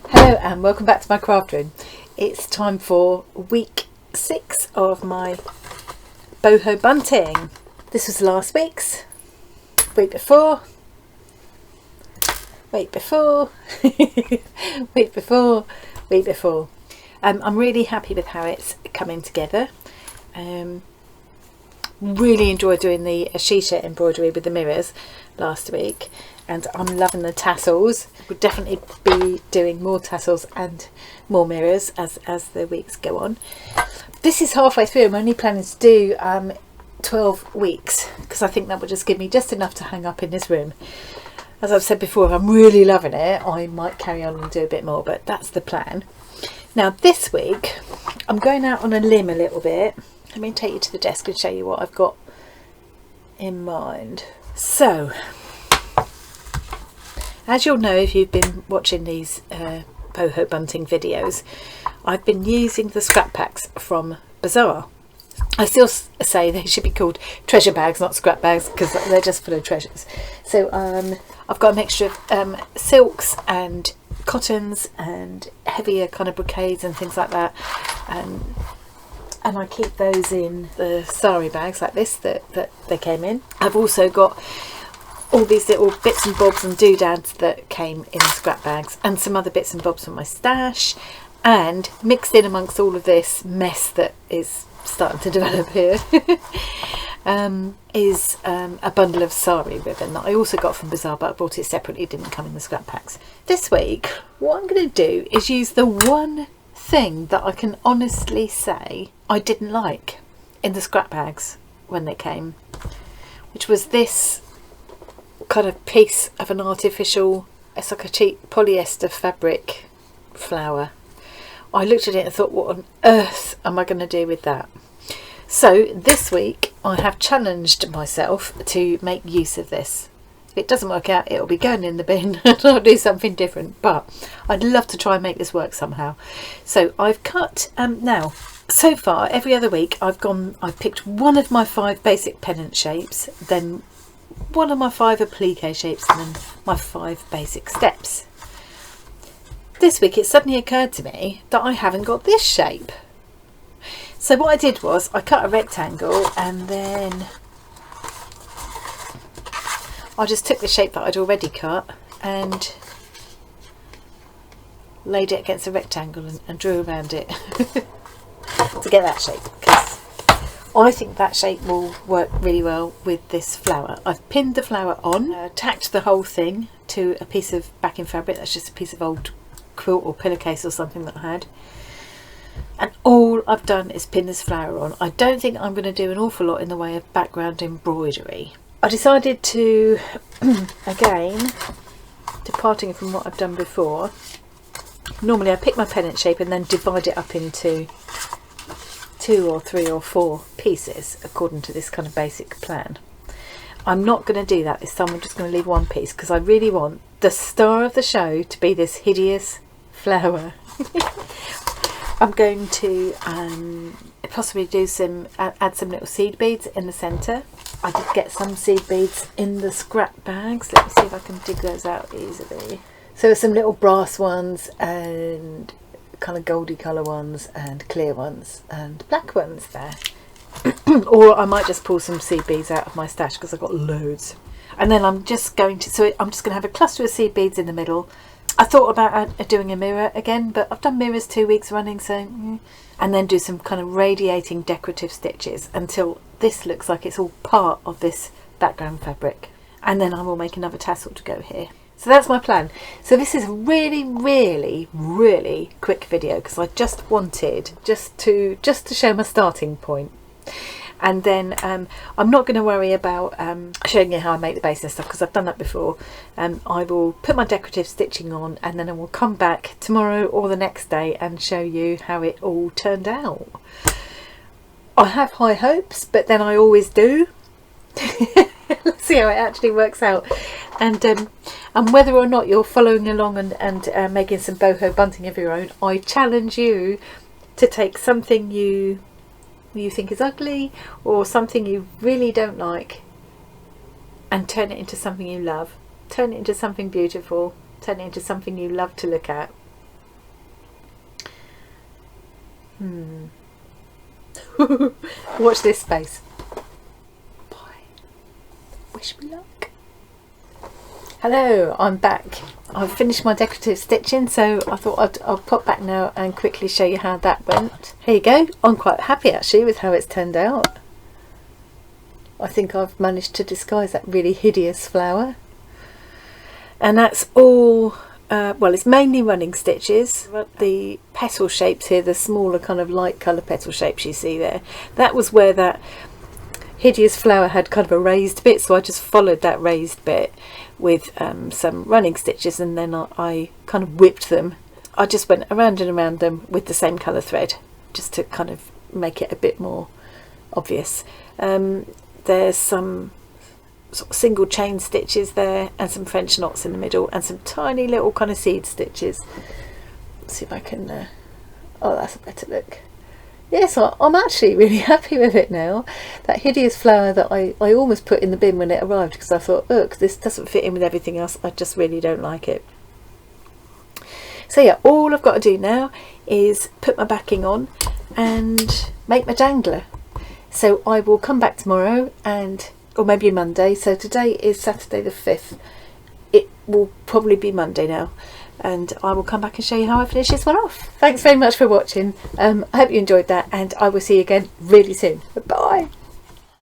Hello and welcome back to my craft room. It's time for week 6 of my Boho Bunting. This was last week's, week before, week before, week before, week before. I'm really happy with how it's coming together. Really enjoyed doing the shisha embroidery with the mirrors last week, and I'm loving the tassels. We'll definitely be doing more tassels and more mirrors as the weeks go on. This is halfway through. I'm only planning to do 12 weeks because I think that will just give me just enough to hang up in this room. As I've said before, if I'm really loving it, I might carry on and do a bit more, but that's the plan. Now this week I'm going out on a limb a little bit. Let me take you to the desk and show you what I've got in mind. So, as you'll know if you've been watching these Boho Bunting videos, I've been using the scrap packs from Bazaar. I still say they should be called treasure bags, not scrap bags, because they're just full of treasures. So I've got a mixture of silks and cottons and heavier kind of brocades and things like that. And I keep those in the sari bags like this that they came in. I've also got all these little bits and bobs and doodads that came in scrap bags, and some other bits and bobs from my stash, and mixed in amongst all of this mess that is starting to develop here is a bundle of sari ribbon that I also got from Bazaar, but I bought it separately, it didn't come in the scrap packs. This week what I'm going to do is use the one thing that I can honestly say I didn't like in the scrap bags when they came, which was this kind of piece of an artificial, it's like a cheap polyester fabric flower. I looked at it and thought, what on earth am I going to do with that? So this week I have challenged myself to make use of this. If it doesn't work out, it'll be going in the bin and I'll do something different, but I'd love to try and make this work somehow. So I've cut now, so far every other week I've picked one of my 5 basic pennant shapes, then one of my 5 applique shapes, and then my 5 basic steps. This week it suddenly occurred to me that I haven't got this shape. So what I did was I cut a rectangle, and then I just took the shape that I'd already cut and laid it against a rectangle and drew around it to get that shape, because I think that shape will work really well with this flower. I've pinned the flower on, tacked the whole thing to a piece of backing fabric. That's just a piece of old quilt or pillowcase or something that I had. And all I've done is pin this flower on. I don't think I'm going to do an awful lot in the way of background embroidery. I decided to, again, departing from what I've done before, normally I pick my pennant shape and then divide it up into 2 or 3 or 4 pieces according to this kind of basic plan. I'm not going to do that this time. I'm just going to leave one piece because I really want the star of the show to be this hideous flower. I'm going to possibly do add some little seed beads in the centre. I did get some seed beads in the scrap bags. Let me see if I can dig those out easily. So some little brass ones and kind of goldy colour ones and clear ones and black ones there. Or I might just pull some seed beads out of my stash because I've got loads. And then I'm just going to have a cluster of seed beads in the middle. I thought about doing a mirror again, but I've done mirrors 2 weeks running, so and then do some kind of radiating decorative stitches until this looks like it's all part of this background fabric, and then I will make another tassel to go here. So that's my plan. So this is a really, really, really quick video because I just wanted just to show my starting point. And then I'm not going to worry about showing you how I make the base and stuff because I've done that before. I will put my decorative stitching on, and then I will come back tomorrow or the next day and show you how it all turned out. I have high hopes, but then I always do. Let's see how it actually works out. And whether or not you're following along and making some boho bunting of your own, I challenge you to take something you think is ugly or something you really don't like and turn it into something you love. Turn it into something beautiful. Turn it into something you love to look at. Watch this space. Bye. Wish me luck. Hello, I'm back. I've finished my decorative stitching, so I thought I'll pop back now and quickly show you how that went. Here you go. I'm quite happy actually with how it's turned out. I think I've managed to disguise that really hideous flower. And that's all, well, it's mainly running stitches. The petal shapes here, the smaller kind of light colour petal shapes you see there, that was where that hideous flower had kind of a raised bit, so I just followed that raised bit with some running stitches, and then I kind of whipped them. I just went around and around them with the same colour thread, just to kind of make it a bit more obvious. There's some sort of single chain stitches there, and some French knots in the middle, and some tiny little kind of seed stitches. Let's see if I can oh, that's a better look. Yes, I'm actually really happy with it now. That hideous flower that I almost put in the bin when it arrived, because I thought, look, this doesn't fit in with everything else. I just really don't like it. So yeah, all I've got to do now is put my backing on and make my dangler. So I will come back tomorrow, or maybe Monday. So today is Saturday the 5th. It will probably be Monday now, and I will come back and show you how I finish this one off. Thanks very much for watching. I hope you enjoyed that, and I will see you again really soon. Bye.